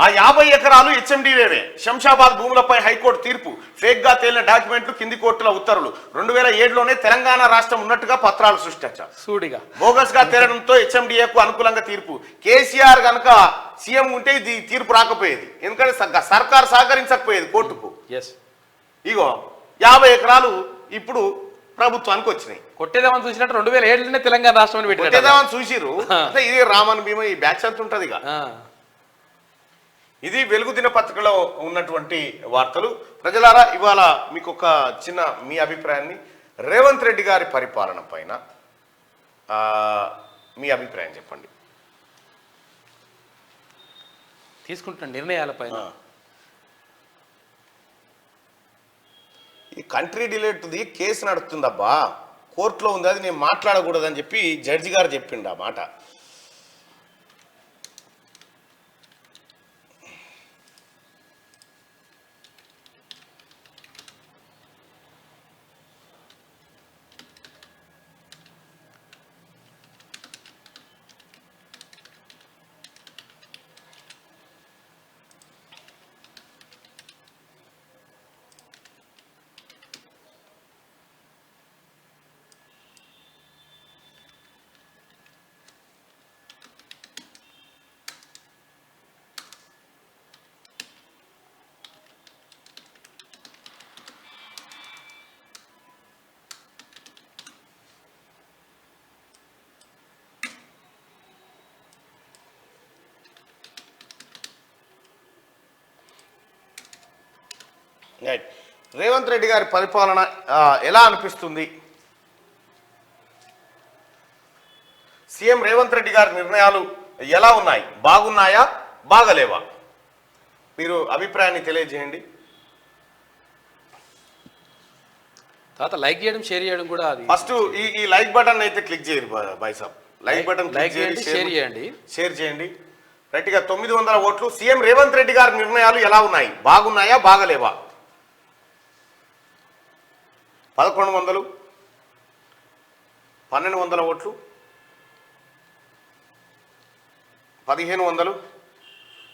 ఆ 50 ఎకరాలు హెచ్ఎండివేవే. శంషాబాద్ భూములపై హైకోర్టు తీర్పు. ఫేక్గా తేలిన డాక్యుమెంట్లు, కింది కోర్టుల ఉత్తర్వులు. 2007లోనే తెలంగాణ రాష్ట్రం ఉన్నట్టుగా పత్రాలు సృష్టించారు. బోగస్ గా తేలడంతో హెచ్ఎండిఏకు అనుకూలంగా తీర్పు. కేసీఆర్ గనక సీఎం ఉంటే ఇది తీర్పు రాకపోయేది, ఎందుకంటే సర్కార్ సహకరించకపోయేది కోర్టుకు. ఇగో 50 ఎకరాలు ఇప్పుడు ప్రభుత్వానికి వచ్చినాయి. కొట్టేదామని చూసినట్టు 2007లోనే తెలంగాణ రాష్ట్రం కొట్టేదామని చూసిరు. ఇది రామన్ భీమ ఈ బ్యాచ్ అంత ఉంటది. ఇది వెలుగు దినపత్రికలో ఉన్నటువంటి వార్తలు. ప్రజలారా, ఇవాళ మీకు ఒక చిన్న మీ అభిప్రాయాన్ని రేవంత్ రెడ్డి గారి పరిపాలన పైన మీ అభిప్రాయం చెప్పండి. తీసుకుంటున్న నిర్ణయాల పైన. ఈ కంట్రీ డిలేట్ది కేసు నడుస్తుందబ్బా, కోర్టులో ఉంది, అది నేను మాట్లాడకూడదని చెప్పి జడ్జి గారు చెప్పిండు ఆ మాట. రేవంత్ రెడ్డి గారి పరిపాలన ఎలా అనిపిస్తుంది? సీఎం రేవంత్ రెడ్డి గారి నిర్ణయాలు ఎలా ఉన్నాయి? బాగున్నాయా, బాగలేవా? మీరు అభిప్రాయాన్ని తెలియజేయండి. తర్వాత లైక్ చేయడం, షేర్ చేయడం కూడా. అది ఫస్ట్ ఈ లైక్ బటన్ అయితే క్లిక్ చేయండి బాయ్ సాబ్. లైక్ బటన్ క్లిక్ చేయండి, షేర్ చేయండి. రైట్గా 900 ఓట్లు. సీఎం రేవంత్ రెడ్డి గారి నిర్ణయాలు ఎలా ఉన్నాయి? బాగున్నాయా, బాగలేవా? 1100, 1200 ఓట్లు, 1500.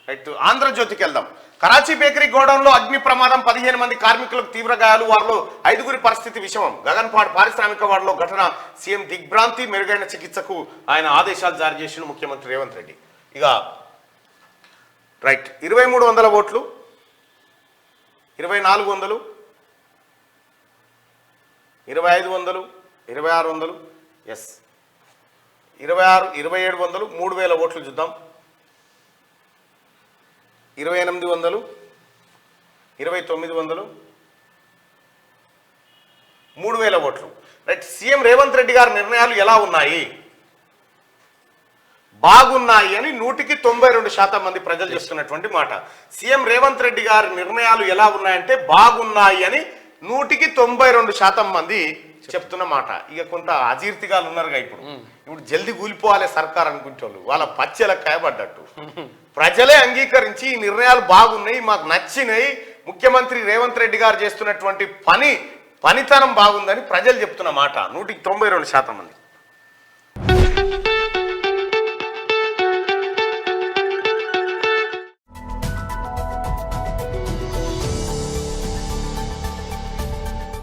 రైట్, ఆంధ్రజ్యోతికి వెళ్దాం. కరాచీ బేకరీ గోడౌన్లో అగ్ని ప్రమాదం, 15 మంది కార్మికులకు తీవ్ర గాయాలు, వారిలో 5గురి పరిస్థితి విషమం. గగన్పాడ్ పారిశ్రామిక వాడలో ఘటన. సీఎం దిగ్భ్రాంతి, మెరుగైన చికిత్సకు ఆయన ఆదేశాలు జారీ చేసిన ముఖ్యమంత్రి రేవంత్ రెడ్డి. ఇక రైట్, 2300 ఓట్లు, 2400, 2500, 2600, ఎస్ 26, 2700, 3000 ఓట్లు చూద్దాం. 2800, 2900, 3000 ఓట్లు. రైట్, సీఎం రేవంత్ రెడ్డి గారి నిర్ణయాలు ఎలా ఉన్నాయి? బాగున్నాయి అని 192% మంది ప్రజలు చేస్తున్నటువంటి మాట. సీఎం రేవంత్ రెడ్డి గారి నిర్ణయాలు ఎలా ఉన్నాయంటే బాగున్నాయి అని 192% మంది చెప్తున్న మాట. ఇక కొంత అజీర్తిగాలు ఉన్నారుగా ఇప్పుడు జల్దీ కూలిపోవాలి సర్కార్ అనుకుంటోళ్ళు, వాళ్ళ పచ్చెల కాయబడ్డట్టు. ప్రజలే అంగీకరించి ఈ నిర్ణయాలు బాగున్నాయి, మాకు నచ్చినాయి, ముఖ్యమంత్రి రేవంత్ రెడ్డి గారు చేస్తున్నటువంటి పనితనం బాగుందని ప్రజలు చెప్తున్న మాట 192% మంది.